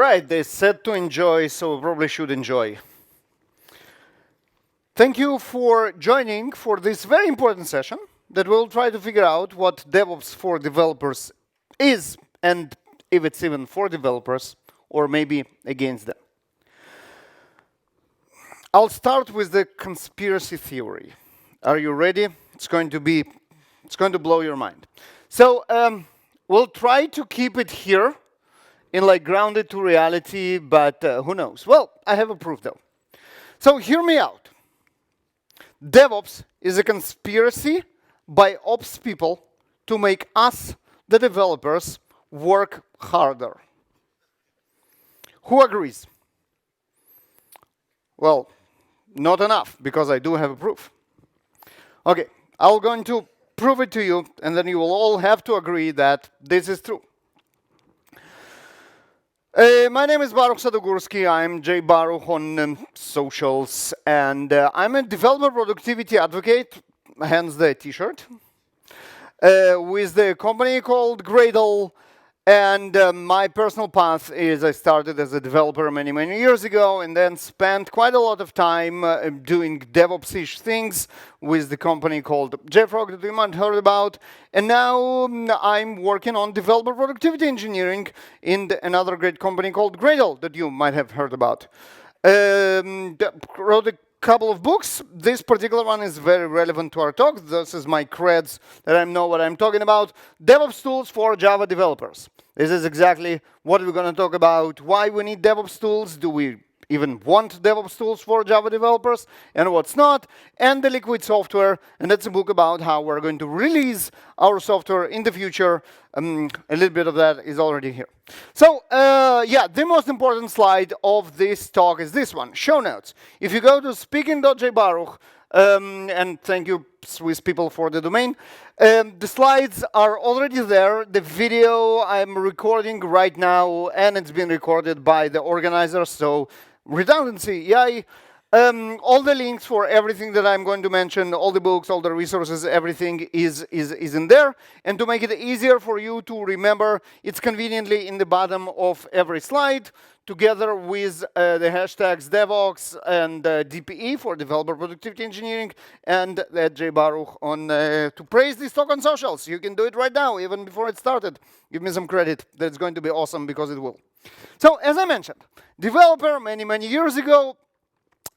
right, they said to enjoy, so we probably should enjoy. Thank you for joining for this very important session that we'll try to figure out what DevOps for developers is, and if it's even for developers, or maybe against them. I'll start with the conspiracy theory. Are you ready? It's going to blow your mind. So we'll try to keep it here in like grounded to reality, but who knows? Well, I have a proof though. So hear me out. DevOps is a conspiracy by ops people to make us, the developers, work harder. Who agrees? Well, not enough, because I do have a proof. Okay, I'm going to prove it to you, and then you will all have to agree that this is true. My name is Baruch Sadogursky. I'm J. Baruch on socials, and I'm a developer productivity advocate, hence the t-shirt, with the company called Gradle. And my personal path is I started as a developer many, many years ago, and then spent quite a lot of time doing DevOps-ish things with the company called JFrog that you might have heard about. And now I'm working on developer productivity engineering in another great company called Gradle that you might have heard about. Wrote a couple of books. This particular one is very relevant to our talk. This is my creds that I know what I'm talking about. DevOps tools for Java developers. This is exactly what we're going to talk about. Why we need DevOps tools. Do we even want DevOps tools for Java developers? And what's not. And the liquid software. And that's a book about how we're going to release our software in the future. A little bit of that is already here. So, yeah, the most important slide of this talk is this one, show notes. If you go to speaking.jbaruch, and thank you, Swiss people, for the domain, the slides are already there. The video I'm recording right now, and it's been recorded by the organizers, so redundancy, yay. All the links for everything that I'm going to mention, all the books, all the resources, everything is in there. And to make it easier for you to remember, it's conveniently in the bottom of every slide, together with the hashtags DevOps and DPE for Developer Productivity Engineering, and JBaruch on to praise this talk on socials. You can do it right now, even before it started. Give me some credit. That's going to be awesome, because it will. So, as I mentioned, developer many, many years ago.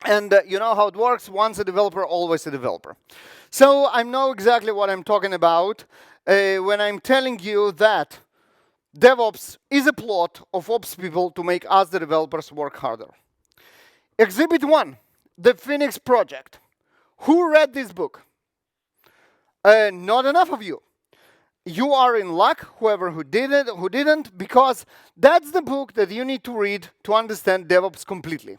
And you know how it works, once a developer, always a developer. So I know exactly what I'm talking about when I'm telling you that DevOps is a plot of ops people to make us, the developers, work harder. Exhibit 1, the Phoenix Project. Who read this book? Not enough of you. You are in luck, whoever who did it, who didn't, because that's the book that you need to read to understand DevOps completely.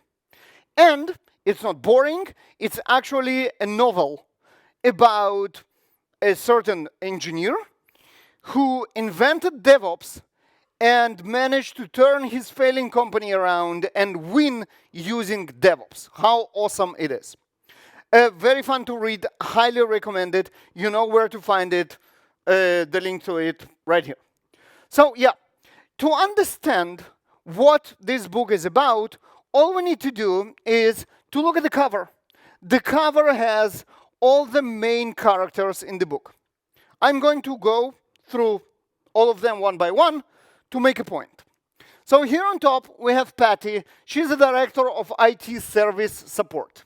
And it's not boring, it's actually a novel about a certain engineer who invented DevOps and managed to turn his failing company around and win using DevOps. How awesome it is. Very fun to read, highly recommend it. You know where to find it, the link to it right here. So yeah, to understand what this book is about, all we need to do is to look at the cover. The cover has all the main characters in the book. I'm going to go through all of them one by one to make a point. So here on top, we have Patty. She's the director of IT service support.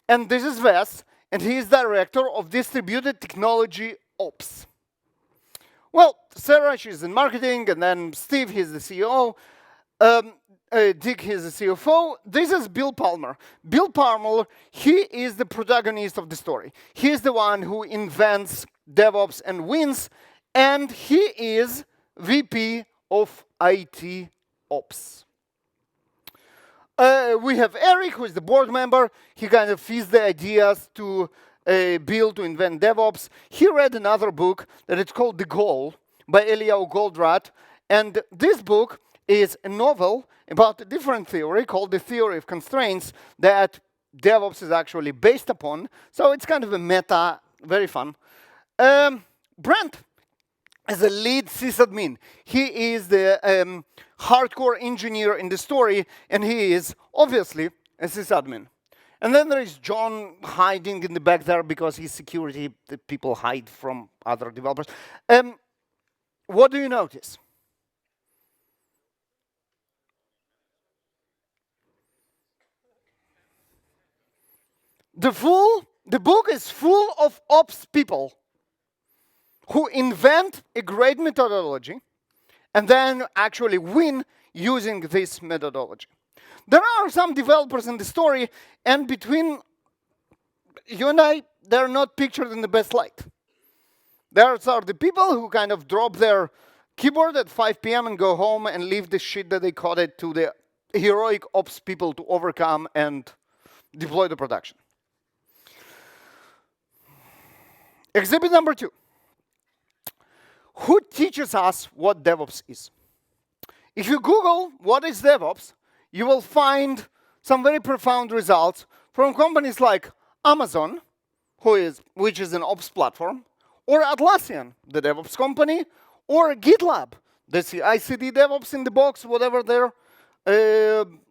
And this is Wes, and he is director of distributed technology ops. Well, Sarah, she's in marketing, and then Steve, he's the CEO. Dick, he's the CFO. This is Bill Palmer. Bill Palmer, he is the protagonist of the story. He is the one who invents DevOps and wins, and he is VP of IT Ops. We have Eric, who is the board member. He kind of feeds the ideas to Bill to invent DevOps. He read another book that it's called The Goal by Eliyahu Goldratt, and this book is a novel about a different theory called the theory of constraints that DevOps is actually based upon. So it's kind of a meta, very fun. Brent, as a lead sysadmin. He is the hardcore engineer in the story, and he is obviously a sysadmin. And then there is John hiding in the back there because he's security. The people hide from other developers. What do you notice? The book is full of ops people who invent a great methodology and then actually win using this methodology. There are some developers in the story, and between you and I, they're not pictured in the best light. There are the people who kind of drop their keyboard at 5 p.m. and go home and leave the shit that they coded to the heroic ops people to overcome and deploy to production. Exhibit number 2. Who teaches us what DevOps is? If you Google what is DevOps, you will find some very profound results from companies like Amazon, which is an ops platform, or Atlassian, the DevOps company, or GitLab, the CI/CD DevOps in the box, whatever their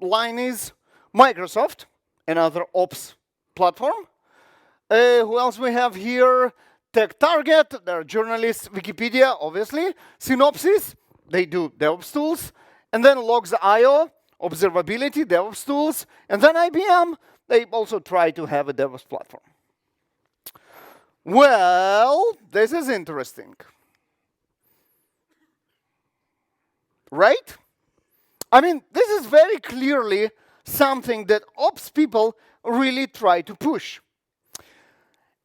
line is, Microsoft, another ops platform. Who else we have here? TechTarget, they're journalists, Wikipedia, obviously, Synopsys, they do DevOps tools, and then Logs.io, observability, DevOps tools, and then IBM, they also try to have a DevOps platform. Well, this is interesting. Right? I mean, this is very clearly something that ops people really try to push.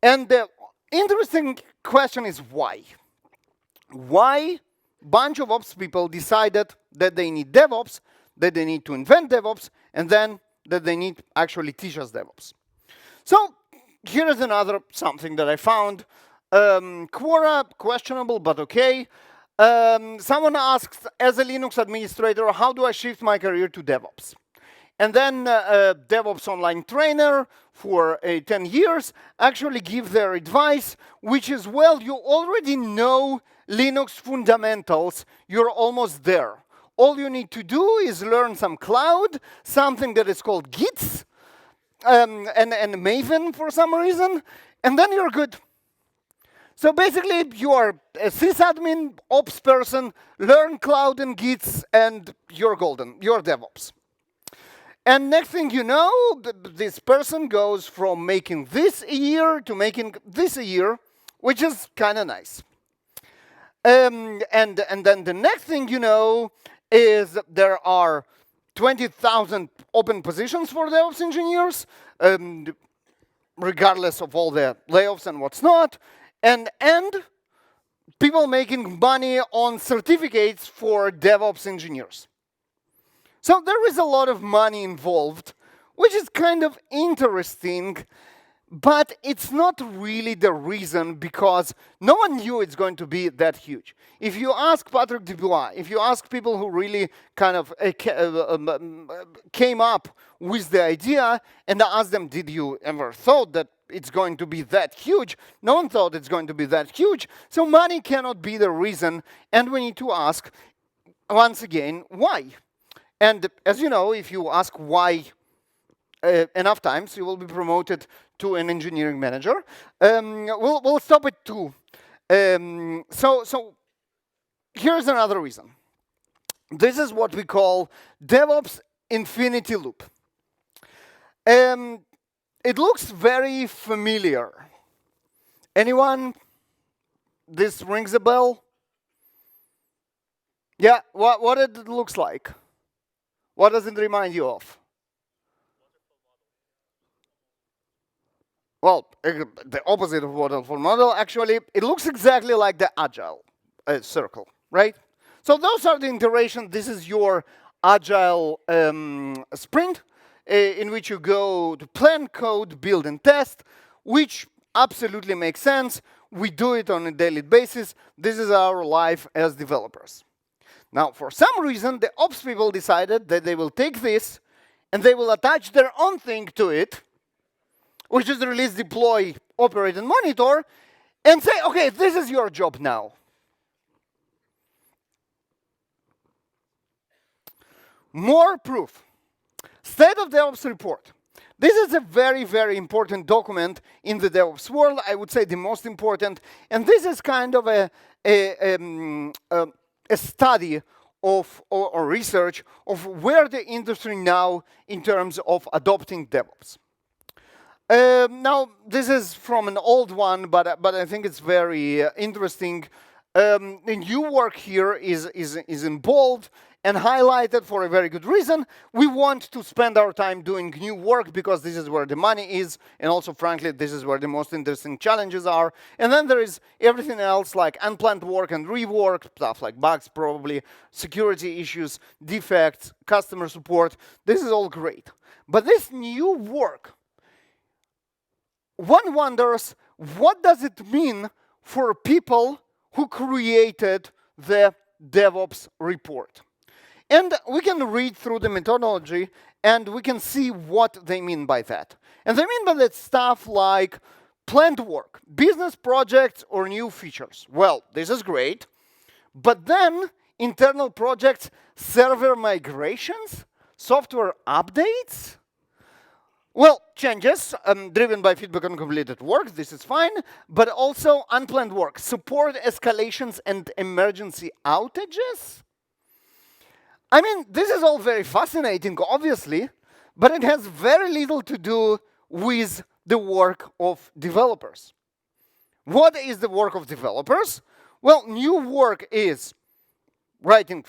And the interesting question is why? Why a bunch of ops people decided that they need DevOps, that they need to invent DevOps, and then that they need to actually teach us DevOps? So here is another something that I found. Quora, questionable, but okay. Someone asks, as a Linux administrator, how do I shift my career to DevOps? And then DevOps online trainer for 10 years actually give their advice, which is, well, you already know Linux fundamentals. You're almost there. All you need to do is learn some cloud, something that is called Gits, and Maven for some reason, and then you're good. So basically, you are a sysadmin, ops person, learn cloud and Gits, and you're golden. You're DevOps. And next thing you know, this person goes from making this a year to making this a year, which is kind of nice. And then the next thing you know is there are 20,000 open positions for DevOps engineers, regardless of all the layoffs and what's not, and people making money on certificates for DevOps engineers. So there is a lot of money involved, which is kind of interesting, but it's not really the reason because no one knew it's going to be that huge. If you ask Patrick Dubois, if you ask people who really kind of came up with the idea and ask them, did you ever thought that it's going to be that huge? No one thought it's going to be that huge. So money cannot be the reason, and we need to ask, once again, why? And as you know, if you ask why enough times, you will be promoted to an engineering manager. We'll stop at 2. So here's another reason. This is what we call DevOps infinity loop. It looks very familiar. Anyone? This rings a bell? Yeah, what it looks like? What does it remind you of? Well, the opposite of waterfall model, actually, it looks exactly like the agile circle, right? So those are the iterations. This is your agile sprint in which you go to plan, code, build, and test, which absolutely makes sense. We do it on a daily basis. This is our life as developers. Now, for some reason, the ops people decided that they will take this and they will attach their own thing to it, which is release, deploy, operate, and monitor, and say, okay, this is your job now. More proof. State of DevOps report. This is a very, very important document in the DevOps world. I would say the most important. And this is kind of a study of or research of where the industry now in terms of adopting DevOps. Now, this is from an old one, but I think it's very interesting. The new work here is in bold and highlighted for a very good reason. We want to spend our time doing new work because this is where the money is, and also, frankly, this is where the most interesting challenges are. And then there is everything else like unplanned work and rework, stuff like bugs probably, security issues, defects, customer support. This is all great. But this new work, one wonders, what does it mean for people who created the DevOps report? And we can read through the methodology, and we can see what they mean by that. And they mean by that stuff like planned work, business projects, or new features. Well, this is great. But then internal projects, server migrations, software updates, well, changes driven by feedback on completed work, this is fine, but also unplanned work, support escalations and emergency outages. I mean, this is all very fascinating, obviously, but it has very little to do with the work of developers. What is the work of developers? Well, new work is writing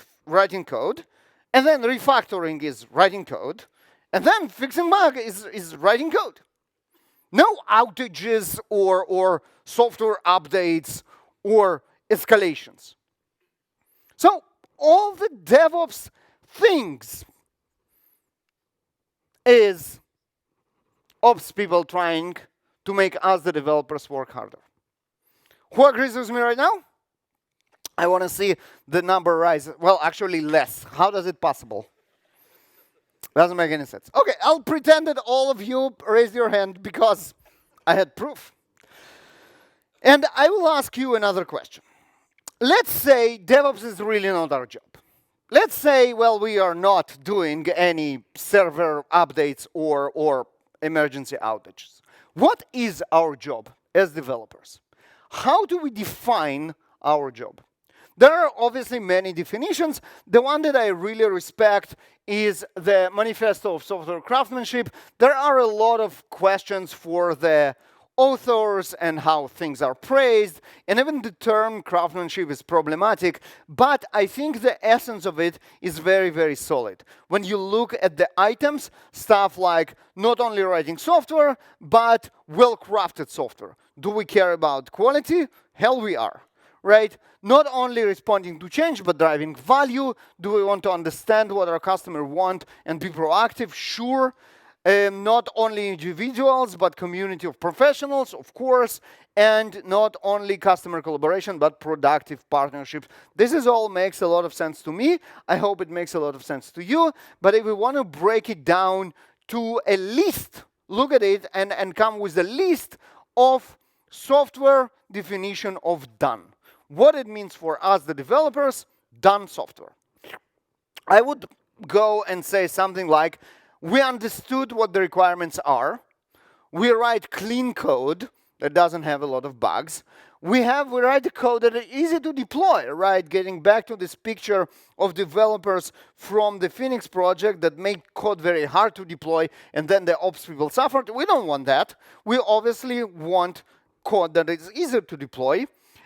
code, and then refactoring is writing code, and then fixing bug is writing code. No outages or software updates or escalations. So all the DevOps things is ops people trying to make us, the developers, work harder. Who agrees with me right now? I want to see the number rise. Well, actually less. How is it possible? Doesn't make any sense. Okay, I'll pretend that all of you raised your hand because I had proof. And I will ask you another question. Let's say DevOps is really not our job. Let's say, well, we are not doing any server updates or emergency outages. What is our job as developers? How do we define our job? There are obviously many definitions. The one that I really respect is the Manifesto of Software Craftsmanship. There are a lot of questions for the authors and how things are praised, and even the term craftsmanship is problematic, but I think the essence of it is very, very solid. When you look at the items, stuff like not only writing software, but well-crafted software. Do we care about quality? Hell, we are. Right? Not only responding to change, but driving value. Do we want to understand what our customer want and be proactive? Sure. Not only individuals, but community of professionals, of course. And not only customer collaboration, but productive partnerships. This is all makes a lot of sense to me. I hope it makes a lot of sense to you. But if we want to break it down to a list, look at it and come with a list of software definition of done. What it means for us, the developers, done software. I would go and say something like, we understood what the requirements are. We write clean code that doesn't have a lot of bugs. We write the code that is easy to deploy, right? Getting back to this picture of developers from the Phoenix project that make code very hard to deploy, and then the ops people suffered. We don't want that. We obviously want code that is easier to deploy.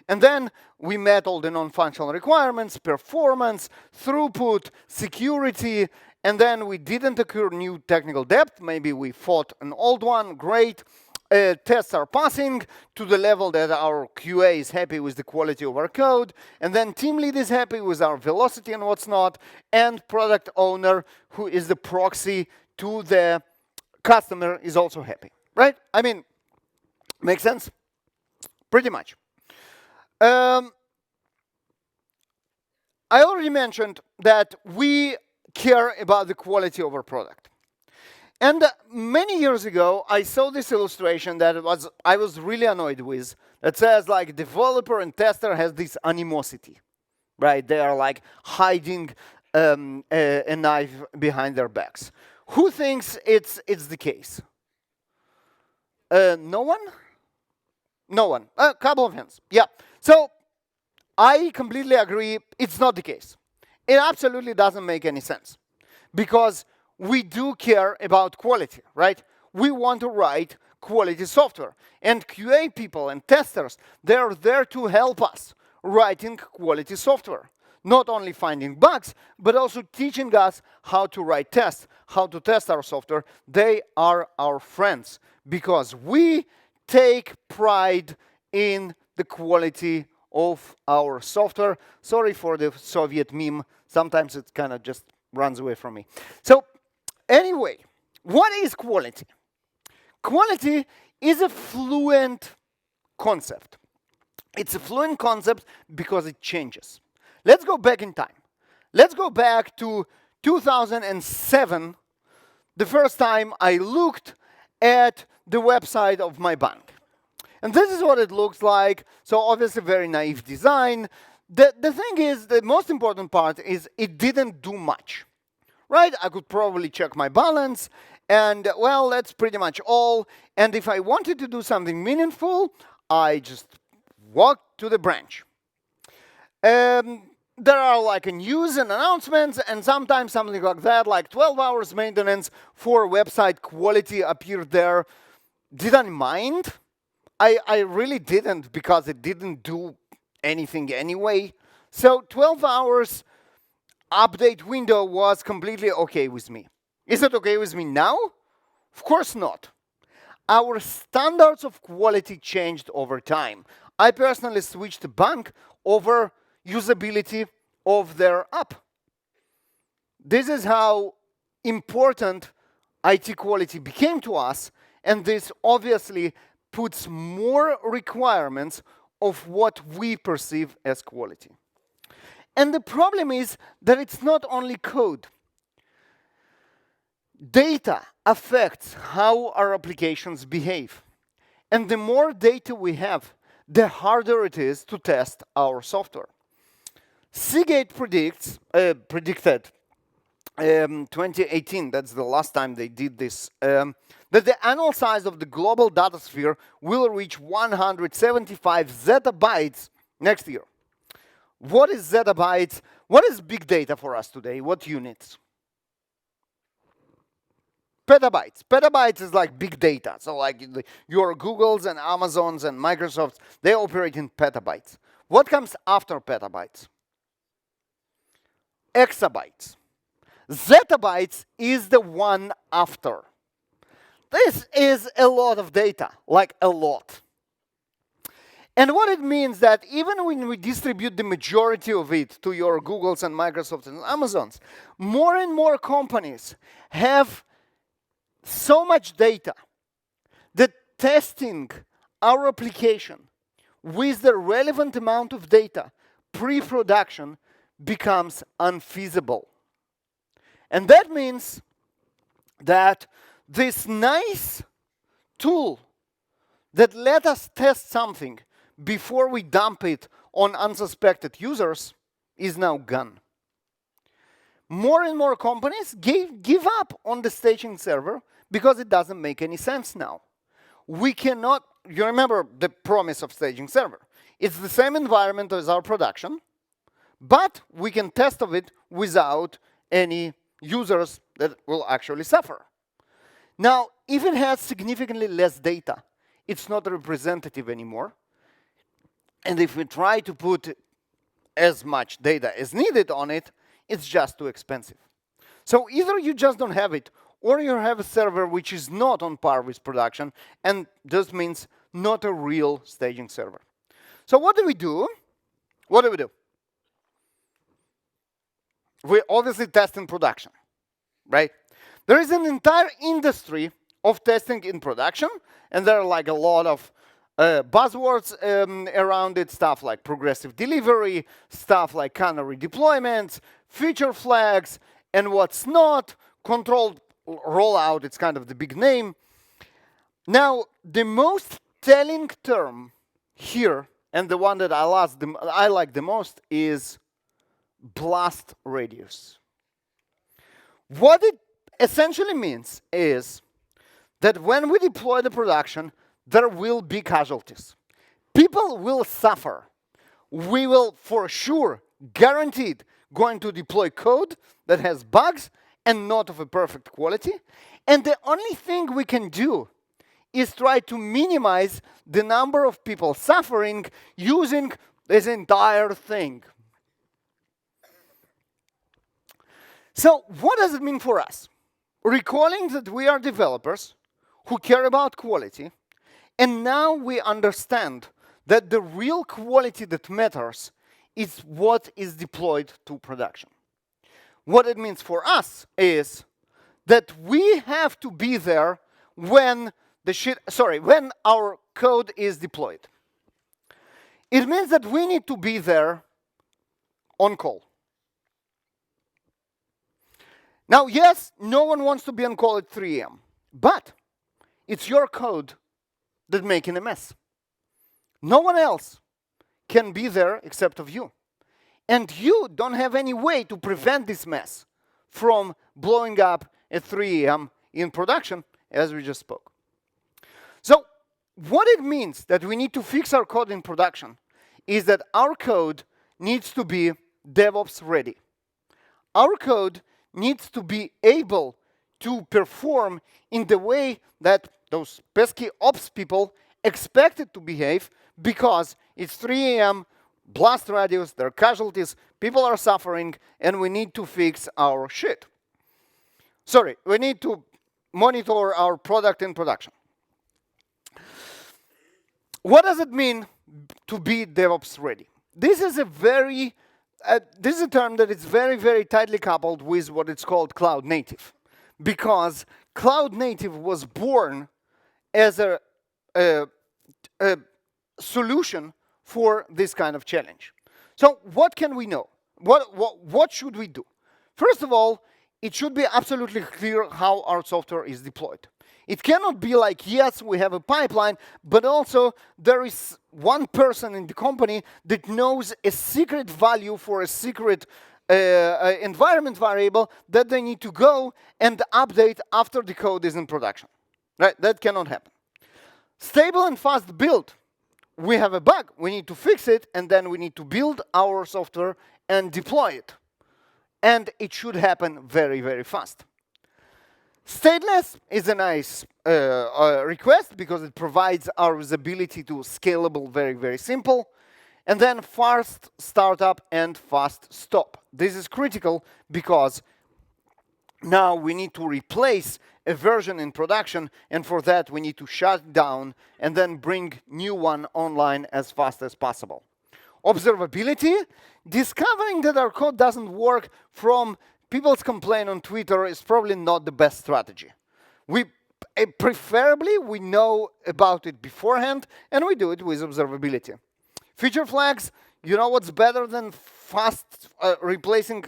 And then we met all the non-functional requirements, performance, throughput, security, and then we didn't occur new technical debt. Maybe we fought an old one, great. Tests are passing to the level that our QA is happy with the quality of our code, and then team lead is happy with our velocity and what's not, and product owner, who is the proxy to the customer, is also happy, right? I mean, makes sense? Pretty much. I already mentioned that we care about the quality of our product. And many years ago, I saw this illustration that I was really annoyed with, that says like developer and tester has this animosity, right? They are like hiding a knife behind their backs. Who thinks it's the case? No one? No one. A couple of hands. Yeah. So I completely agree. It's not the case. It absolutely doesn't make any sense because we do care about quality, right? We want to write quality software. And QA people and testers, they're there to help us writing quality software. Not only finding bugs, but also teaching us how to write tests, how to test our software. They are our friends because we take pride in the quality of our software. Sorry for the Soviet meme. Sometimes it kind of just runs away from me. So anyway, what is quality? Quality is a fluent concept. It's a fluent concept because it changes. Let's go back in time. Let's go back to 2007, the first time I looked at the website of my bank. And this is what it looks like. So obviously very naive design. The thing is, the most important part is it didn't do much, right? I could probably check my balance, and well, that's pretty much all. And if I wanted to do something meaningful, I just walked to the branch. There are like news and announcements, and sometimes something like that, like 12 hours maintenance for website quality appeared there. Did I mind? I really didn't, because it didn't do anything anyway. So 12 hours update window was completely okay with me. Is it okay with me now? Of course not. Our standards of quality changed over time. I personally switched the bank over usability of their app. This is how important IT quality became to us, and this obviously puts more requirements of what we perceive as quality. And the problem is that it's not only code. Data affects how our applications behave. And the more data we have, the harder it is to test our software. Seagate predicted 2018, that's the last time they did this, that the annual size of the global data sphere will reach 175 zettabytes next year. What is zettabytes? What is big data for us today? What units? Petabytes. Petabytes is like big data. So like your Googles and Amazons and Microsofts, they operate in petabytes. What comes after petabytes? Exabytes. Zettabytes is the one after. This is a lot of data, like a lot. And what it means that even when we distribute the majority of it to your Googles and Microsofts and Amazons, more and more companies have so much data that testing our application with the relevant amount of data pre-production becomes unfeasible. And that means that this nice tool that let us test something before we dump it on unsuspected users is now gone. More and more companies give up on the staging server because it doesn't make any sense now. We cannot, you remember the promise of staging server. It's the same environment as our production, but we can test of it without any users that will actually suffer. Now, if it has significantly less data, it's not representative anymore. And if we try to put as much data as needed on it, it's just too expensive. So either you just don't have it, or you have a server which is not on par with production, and this means not a real staging server. So what do we do? What do we do? We obviously test in production, right? There is an entire industry of testing in production, and there are like a lot of buzzwords around it, stuff like progressive delivery, stuff like canary deployments, feature flags, and what's not, controlled rollout, it's kind of the big name. Now, the most telling term here, and the one that I like the most, is blast radius. What it essentially means is that when we deploy the production, there will be casualties. People will suffer. We will, for sure, guaranteed, going to deploy code that has bugs and not of a perfect quality. And the only thing we can do is try to minimize the number of people suffering using this entire thing. So what does it mean for us? Recalling that we are developers who care about quality, and now we understand that the real quality that matters is what is deployed to production. What it means for us is that we have to be there when when our code is deployed. It means that we need to be there on call. Now, yes, no one wants to be on call at 3 a.m., but it's your code that's making a mess. No one else can be there except of you. And you don't have any way to prevent this mess from blowing up at 3 a.m. in production, as we just spoke. So what it means that we need to fix our code in production is that our code needs to be DevOps ready. Our code needs to be able to perform in the way that those pesky ops people expect it to behave, because it's 3 a.m., blast radius, there are casualties, people are suffering, and we need to fix our shit. Sorry, we need to monitor our product in production. What does it mean to be DevOps ready? This is a term that is very, very tightly coupled with what it's called cloud native, because cloud native was born as a solution for this kind of challenge. So what can we know? What should we do? First of all, it should be absolutely clear how our software is deployed. It cannot be like, yes, we have a pipeline, but also there is one person in the company that knows a secret value for a secret environment variable that they need to go and update after the code is in production. Right? That cannot happen. Stable and fast build. We have a bug, we need to fix it, and then we need to build our software and deploy it. And it should happen very, very fast. Stateless is a nice request because it provides our visibility to scalable, very, very simple. And then fast startup and fast stop. This is critical because now we need to replace a version in production, and for that we need to shut down and then bring new one online as fast as possible. Observability, discovering that our code doesn't work from people's complaint on Twitter is probably not the best strategy. Preferably we know about it beforehand, and we do it with observability. Feature flags, you know what's better than fast replacing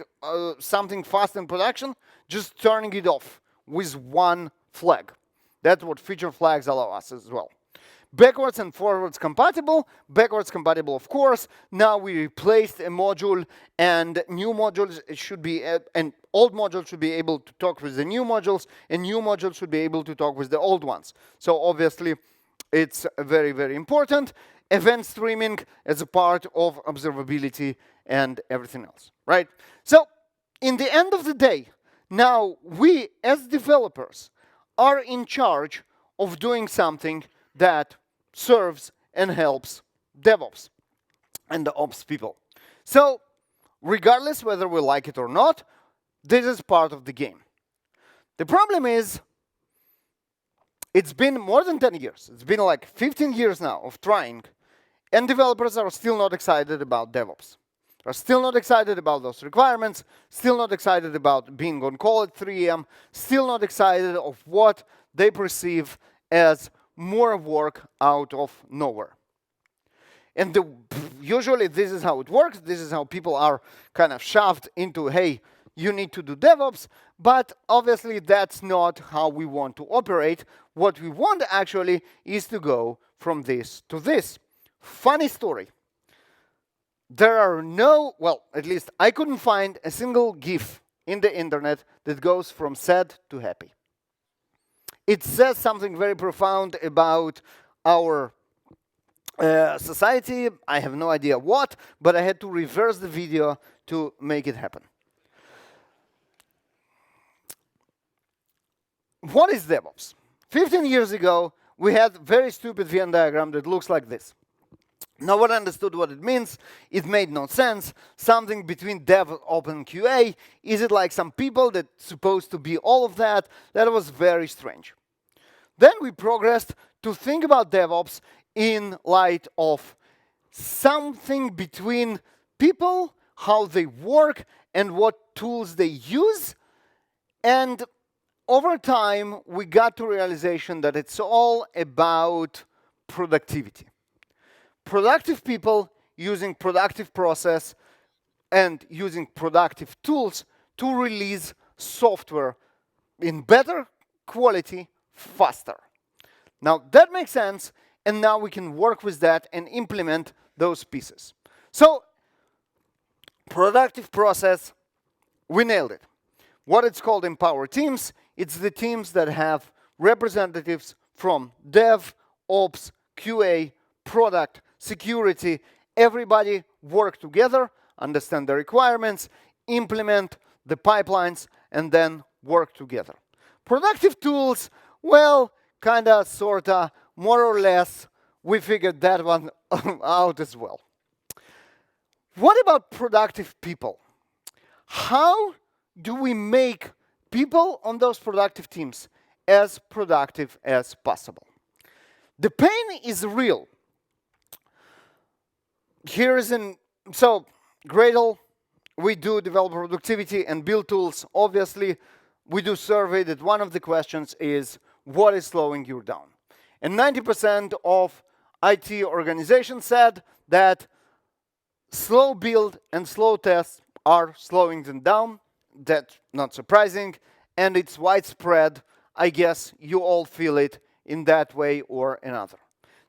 something fast in production? Just turning it off with one flag. That's what feature flags allow us as well. Backwards and forwards compatible. Backwards compatible, of course. Now we replaced a module, and new modules should be, and old modules should be able to talk with the new modules, and new modules should be able to talk with the old ones. So obviously, it's very, very important. Event streaming as a part of observability and everything else, right? So in the end of the day, now we as developers are in charge of doing something that serves and helps DevOps and the ops people. So regardless whether we like it or not, this is part of the game. The problem is, it's been more than 10 years. It's been like 15 years now of trying, and developers are still not excited about DevOps. Are still not excited about those requirements, still not excited about being on call at 3 a.m., still not excited of what they perceive as more work out of nowhere. And usually this is how it works. This is how people are kind of shoved into, hey, you need to do DevOps, but obviously that's not how we want to operate. What we want actually is to go from this to this. Funny story. There are no, well, at least I couldn't find a single GIF in the internet that goes from sad to happy. It says something very profound about our society. I have no idea what, but I had to reverse the video to make it happen. What is DevOps? 15 years ago, we had a very stupid Venn diagram that looks like this. No one understood what it means. It made no sense. Something between DevOps and QA. Is it like some people that's supposed to be all of that? That was very strange. Then we progressed to think about DevOps in light of something between people, how they work, and what tools they use. And over time, we got to realization that it's all about productivity. Productive people using productive process and using productive tools to release software in better quality, faster. Now that makes sense, and now we can work with that and implement those pieces. So, productive process, we nailed it. What it's called Empower Teams, it's the teams that have representatives from Dev, Ops, QA, Product, Security. Everybody work together, understand the requirements, implement the pipelines, and then work together. Productive tools, well, kinda, sorta, more or less, we figured that one out as well. What about productive people? How do we make people on those productive teams as productive as possible? The pain is real. Here is so Gradle, we do developer productivity and build tools. Obviously, we do survey that one of the questions is, what is slowing you down? And 90% of IT organizations said that slow build and slow tests are slowing them down. That's not surprising, and it's widespread. I guess you all feel it in that way or another.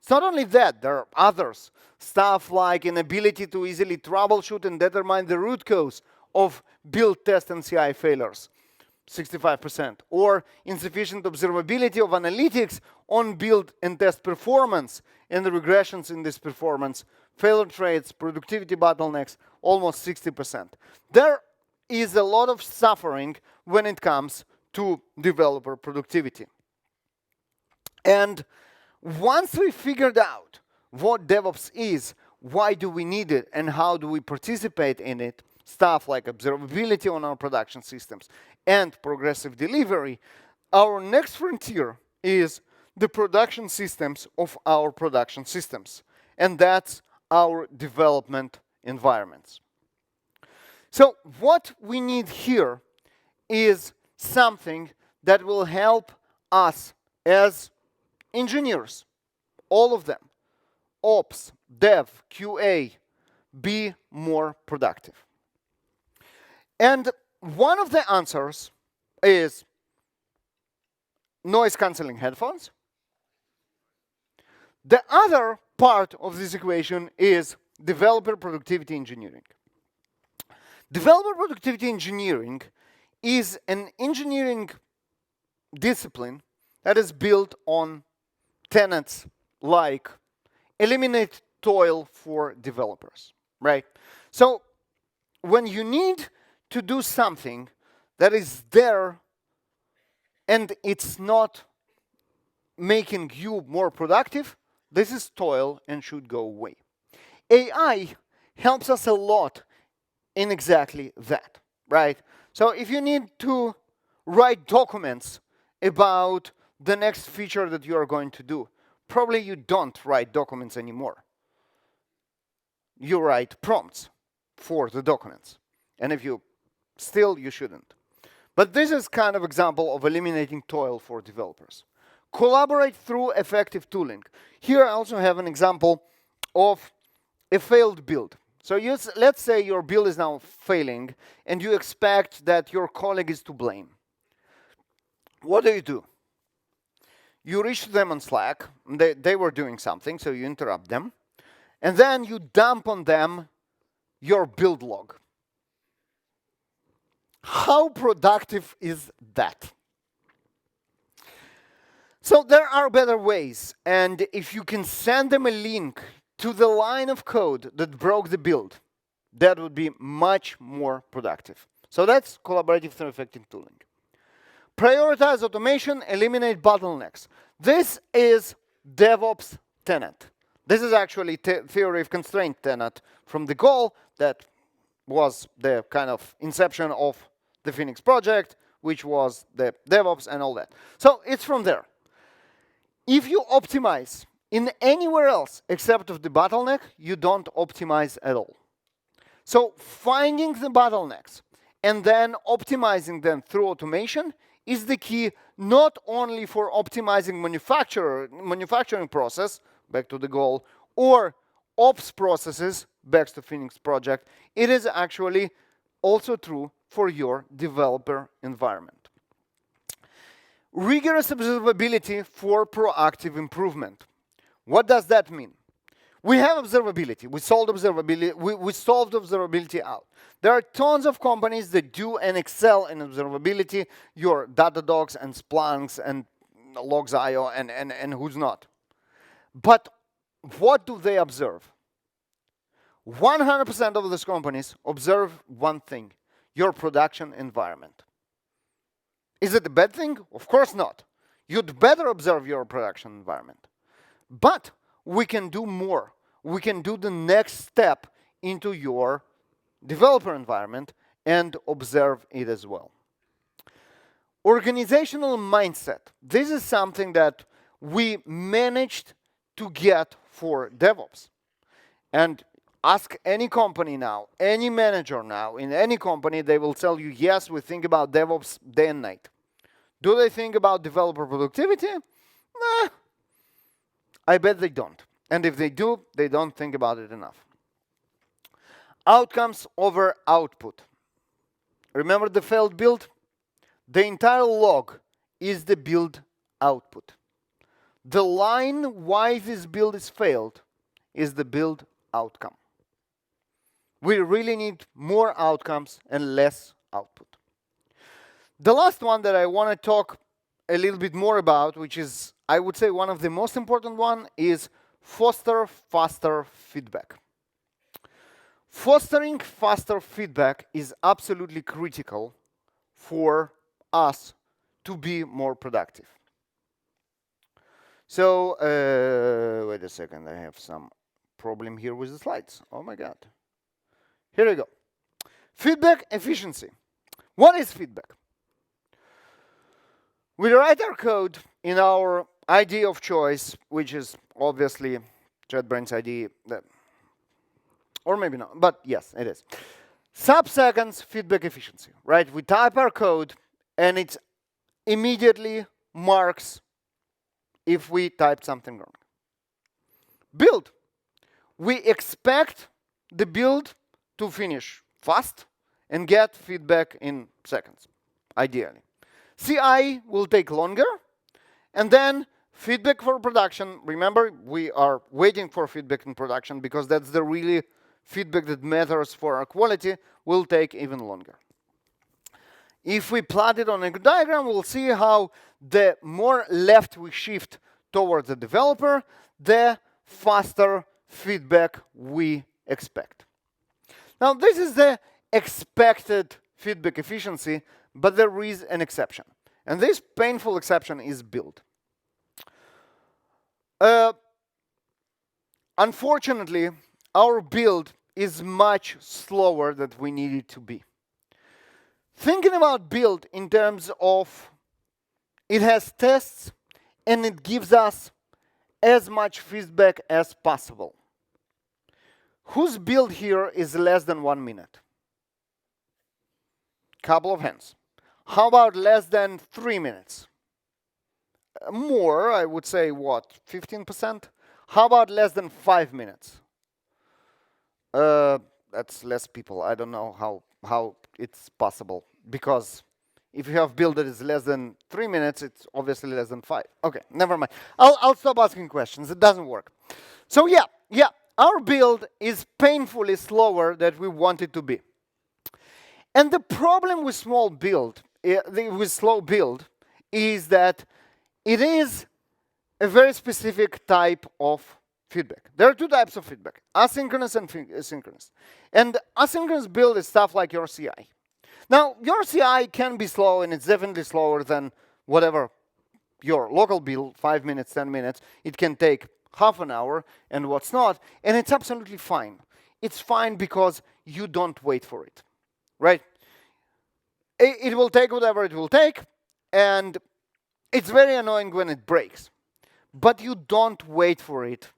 It's not only that, there are others. Stuff like inability to easily troubleshoot and determine the root cause of build, test, and CI failures, 65%. Or insufficient observability of analytics on build and test performance and the regressions in this performance, failure traits, productivity bottlenecks, almost 60%. There is a lot of suffering when it comes to developer productivity. And once we figured out what DevOps is, why do we need it, and how do we participate in it, stuff like observability on our production systems and progressive delivery, our next frontier is the production systems of our production systems. And that's our development environments. So what we need here is something that will help us as engineers, all of them, Ops, Dev, QA, be more productive. And one of the answers is noise cancelling headphones. The other part of this equation is developer productivity engineering. Developer productivity engineering is an engineering discipline that is built on tenets like eliminate toil for developers, right? So when you need to do something that is there and it's not making you more productive, this is toil and should go away. AI helps us a lot in exactly that, right? So if you need to write documents about the next feature that you are going to do, probably you don't write documents anymore. You write prompts for the documents. And if you still, you shouldn't. But this is kind of example of eliminating toil for developers. Collaborate through effective tooling. Here I also have an example of a failed build. So let's say your build is now failing and you expect that your colleague is to blame. What do? You reach them on Slack. They were doing something, so you interrupt them. And then you dump on them your build log. How productive is that? So there are better ways, and if you can send them a link to the line of code that broke the build, that would be much more productive. So that's collaborative through effective tooling. Prioritize automation, eliminate bottlenecks. This is DevOps tenet. This is actually theory of constraint tenet from the goal that was the kind of inception of the Phoenix project, which was the DevOps and all that. So it's from there. If you optimize in anywhere else except of the bottleneck, you don't optimize at all. So finding the bottlenecks and then optimizing them through automation is the key, not only for optimizing manufacturing process, back to the goal, or ops processes, back to Phoenix project. It is actually also true for your developer environment. Rigorous observability for proactive improvement. What does that mean? We have observability. We solved observability. We solved observability out. There are tons of companies that do and excel in observability. Your Datadogs and Splunks and Logs.io and who's not. But what do they observe? 100% of those companies observe one thing: your production environment. Is it a bad thing? Of course not. You'd better observe your production environment. But we can do more. We can do the next step into your developer environment and observe it as well. Organizational mindset. This is something that we managed to get for DevOps. And ask any company now, any manager now, in any company, they will tell you, yes, we think about DevOps day and night. Do they think about developer productivity? Nah, I bet they don't. And if they do, they don't think about it enough. Outcomes over output. Remember the failed build? The entire log is the build output. The line why this build is failed is the build outcome. We really need more outcomes and less output. The last one that I want to talk a little bit more about, which is, I would say, one of the most important one, is foster faster feedback. Fostering faster feedback is absolutely critical for us to be more productive. So, wait a second, I have some problem here with the slides. Oh my God. Here we go. Feedback efficiency. What is feedback? We write our code in our IDE of choice, which is obviously JetBrains IDE, or maybe not, but yes, it is. Sub-seconds feedback efficiency, right? We type our code, and it immediately marks if we typed something wrong. Build. We expect the build to finish fast and get feedback in seconds, ideally. CI will take longer, and then feedback for production. Remember, we are waiting for feedback in production because that's the really feedback that matters for our quality, will take even longer. If we plot it on a diagram, we'll see how the more left we shift towards the developer, the faster feedback we expect. Now, this is the expected feedback efficiency, but there is an exception. And this painful exception is build. Unfortunately, our build is much slower than we need it to be. Thinking about build in terms of it has tests and it gives us as much feedback as possible. Whose build here is less than 1 minute? Couple of hands. How about less than 3 minutes? More, I would say, what, 15%? How about less than 5 minutes? That's less people. I don't know how it's possible. Because if you have build that is less than 3 minutes, it's obviously less than 5. Okay, never mind. I'll stop asking questions. It doesn't work. So yeah, our build is painfully slower than we want it to be. And the problem with slow build is that it is a very specific type of feedback. There are two types of feedback, asynchronous and synchronous. And asynchronous build is stuff like your CI. Now, your CI can be slow, and it's definitely slower than whatever your local build, 5 minutes, 10 minutes. It can take half an hour, and what's not. And it's absolutely fine. It's fine because you don't wait for it, right? It will take whatever it will take, and it's very annoying when it breaks. But you don't wait for it.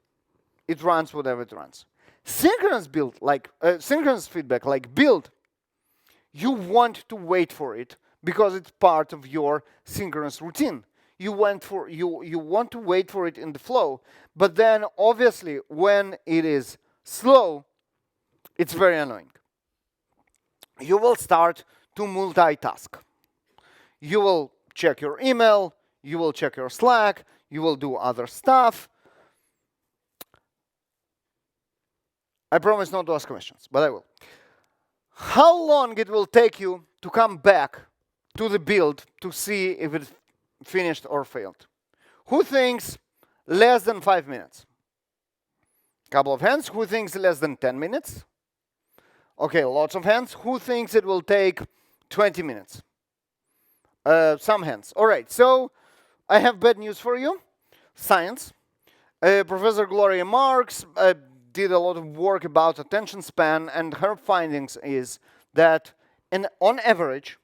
It runs whatever it runs. Synchronous build, like synchronous feedback, like build, you want to wait for it because it's part of your synchronous routine. You want to wait for it in the flow, but then obviously when it is slow, it's very annoying. You will start to multitask. You will check your email, you will check your Slack, you will do other stuff. I promise not to ask questions, but I will. How long it will take you to come back to the build to see if it's finished or failed? Who thinks less than 5 minutes? Couple of hands. Who thinks less than 10 minutes? Okay, lots of hands. Who thinks it will take 20 minutes? Some hands. All right, so I have bad news for you. Science. Professor Gloria Marks did a lot of work about attention span, and her findings is that, on average,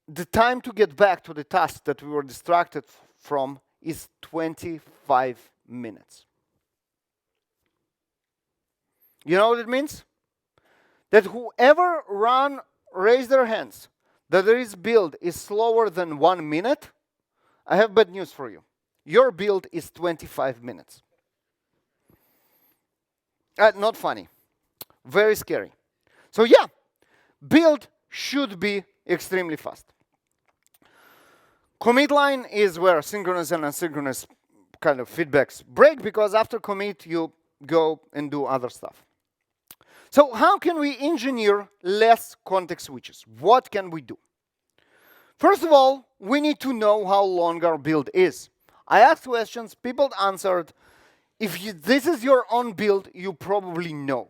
the time to get back to the task that we were distracted from is 25 minutes. You know what it means? That whoever raise their hands that this build is slower than 1 minute, I have bad news for you. Your build is 25 minutes. Not funny. Very scary. So yeah, build should be extremely fast. Commit line is where synchronous and asynchronous kind of feedbacks break, because after commit, you go and do other stuff. So how can we engineer less context switches? What can we do? First of all, we need to know how long our build is. I asked questions, people answered. If this is your own build, you probably know.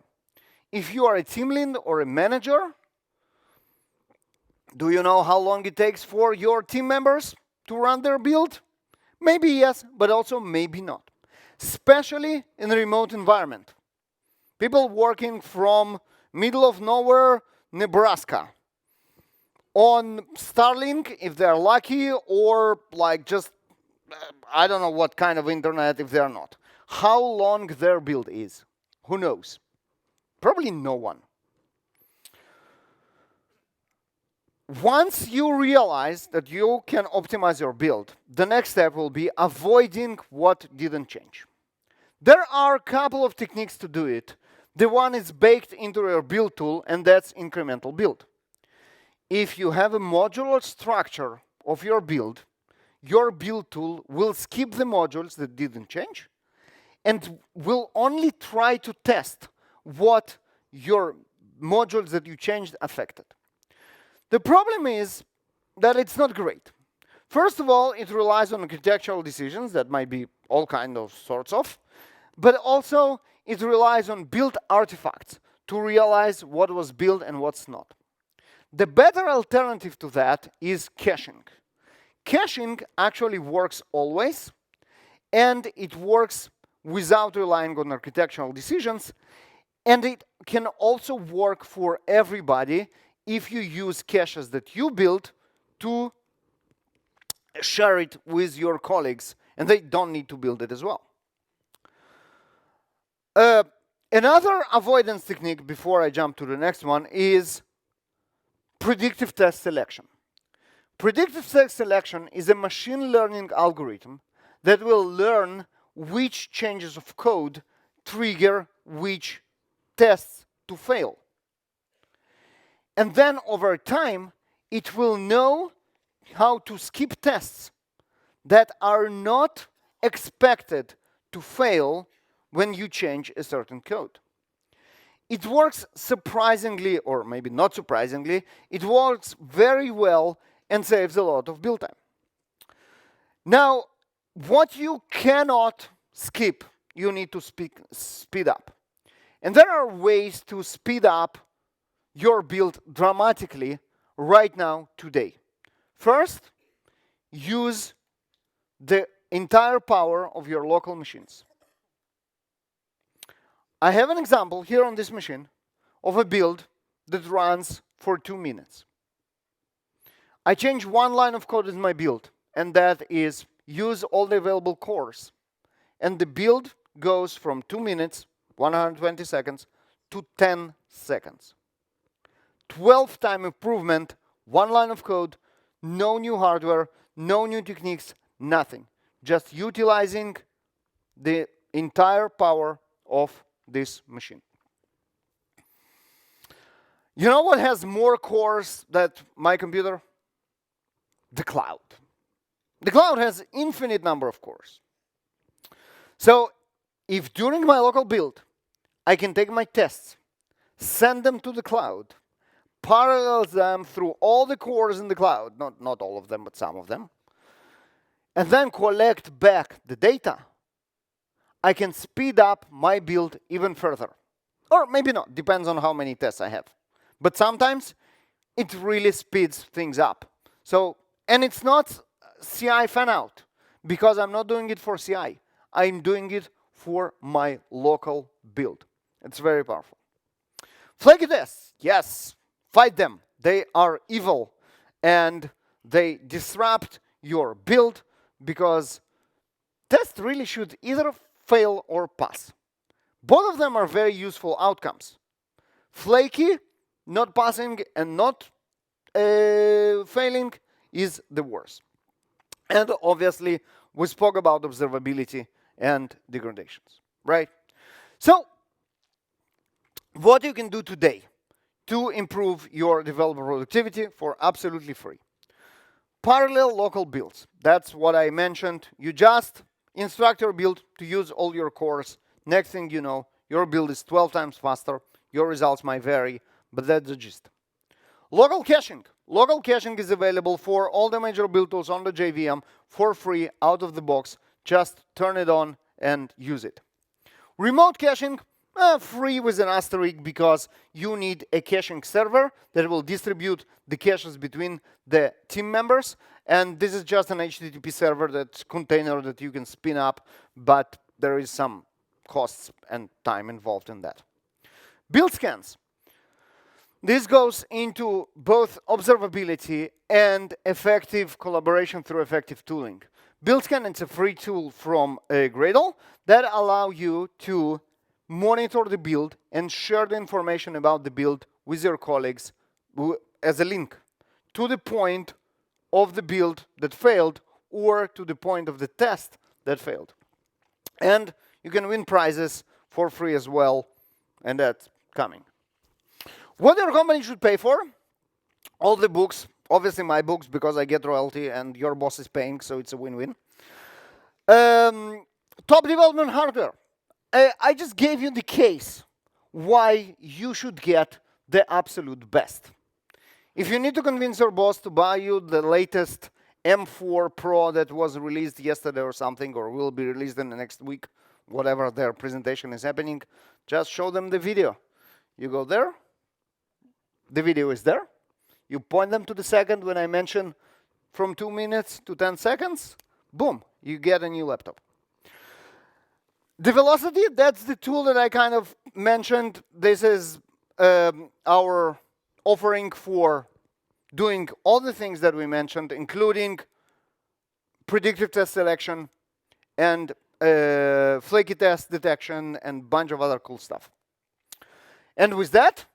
If you are a team lead or a manager, do you know how long it takes for your team members to run their build? Maybe yes, but also maybe not. Especially in a remote environment. People working from middle of nowhere, Nebraska, on Starlink, if they're lucky, or like just, I don't know what kind of internet if they're not. How long their build is, who knows? Probably no one. Once you realize that you can optimize your build, the next step will be avoiding what didn't change. There are a couple of techniques to do it. The one is baked into your build tool, and that's incremental build. If you have a modular structure of your build tool will skip the modules that didn't change and will only try to test what your modules that you changed affected. The problem is that it's not great. First of all, it relies on architectural decisions that might be all kinds of sorts of, but also it relies on build artifacts to realize what was built and what's not. The better alternative to that is caching. Caching actually works always, and it works without relying on architectural decisions, and it can also work for everybody if you use caches that you built to share it with your colleagues, and they don't need to build it as well. Another avoidance technique before I jump to the next one is predictive test selection. Predictive test selection is a machine learning algorithm that will learn which changes of code trigger which tests to fail. And then over time, it will know how to skip tests that are not expected to fail when you change a certain code. it works surprisingly, or maybe not surprisingly, it works very well and saves a lot of build time. Now, what you cannot skip, you need to speed up. And there are ways to speed up your build dramatically right now, today. First, use the entire power of your local machines. I have an example here on this machine of a build that runs for 2 minutes. I change one line of code in my build, and that is use all the available cores. And the build goes from 2 minutes, 120 seconds, to 10 seconds. 12-time improvement, one line of code, no new hardware, no new techniques, nothing. Just utilizing the entire power of this machine. You know what has more cores than my computer? The cloud. The cloud has infinite number of cores. So if during my local build, I can take my tests, send them to the cloud, parallel them through all the cores in the cloud, not all of them, but some of them, and then collect back the data, I can speed up my build even further. Or maybe not, depends on how many tests I have. But sometimes it really speeds things up. So, and it's not CI fan out, because I'm not doing it for CI. I'm doing it for my local build. It's very powerful. Flaky tests, yes, fight them. They are evil, and they disrupt your build, because tests really should either fail or pass. Both of them are very useful outcomes. Flaky, not passing, and not failing is the worst. And obviously, we spoke about observability and degradations, right? So, what you can do today to improve your developer productivity for absolutely free. Parallel local builds. That's what I mentioned. You just instruct your build to use all your cores. Next thing you know, your build is 12 times faster. Your results might vary, but that's the gist. Local caching. Local caching is available for all the major build tools on the JVM for free out of the box. Just turn it on and use it. Remote caching, free with an asterisk, because you need a caching server that will distribute the caches between the team members. And this is just an HTTP server, that's container that you can spin up, but there is some costs and time involved in that. Build scans. This goes into both observability and effective collaboration through effective tooling. BuildScan is a free tool from Gradle that allow you to monitor the build and share the information about the build with your colleagues as a link to the point of the build that failed or to the point of the test that failed. And you can win prizes for free as well, and that's coming. What your company should pay for? All the books, obviously my books, because I get royalty and your boss is paying, so it's a win-win. Top development hardware. I just gave you the case why you should get the absolute best. If you need to convince your boss to buy you the latest M4 Pro that was released yesterday or something, or will be released in the next week, whatever their presentation is happening, just show them the video. You go there, the video is there. You point them to the second when I mention from 2 minutes to 10 seconds, boom, you get a new laptop. The velocity, that's the tool that I kind of mentioned. This is our offering for doing all the things that we mentioned, including predictive test selection and flaky test detection and a bunch of other cool stuff. And with that,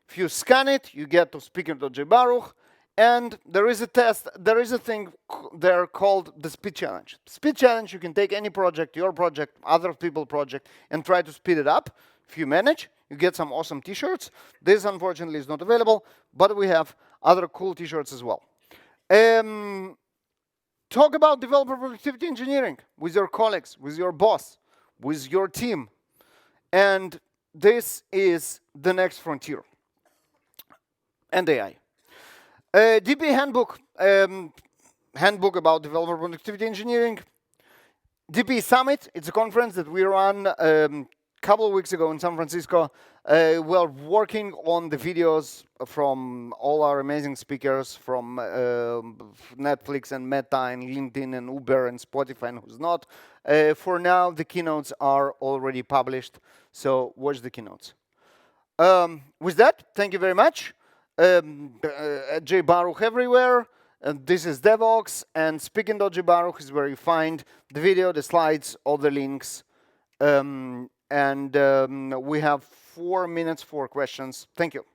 if you scan it, you get to speaker.jbaruch, and there is a test, there is a thing there called the speed challenge. Speed challenge, you can take any project, your project, other people's project, and try to speed it up. If you manage, you get some awesome t-shirts. This, unfortunately, is not available, but we have other cool t-shirts as well. Talk about developer productivity engineering with your colleagues, with your boss, with your team, and this is the next frontier. And AI. DB Handbook, handbook about developer productivity engineering. DB Summit, it's a conference that we ran a couple of weeks ago in San Francisco. We're working on the videos from all our amazing speakers from Netflix and Meta and LinkedIn and Uber and Spotify and who's not. For now, the keynotes are already published, so watch the keynotes. With that, thank you very much. J Baruch everywhere. This is DevOps, and speaking.J Baruch is where you find the video, the slides, all the links. We have 4 minutes for questions. Thank you.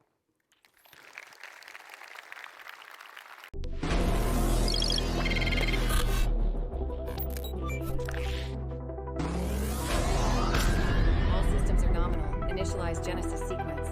All systems are nominal. Initialize Genesis sequence.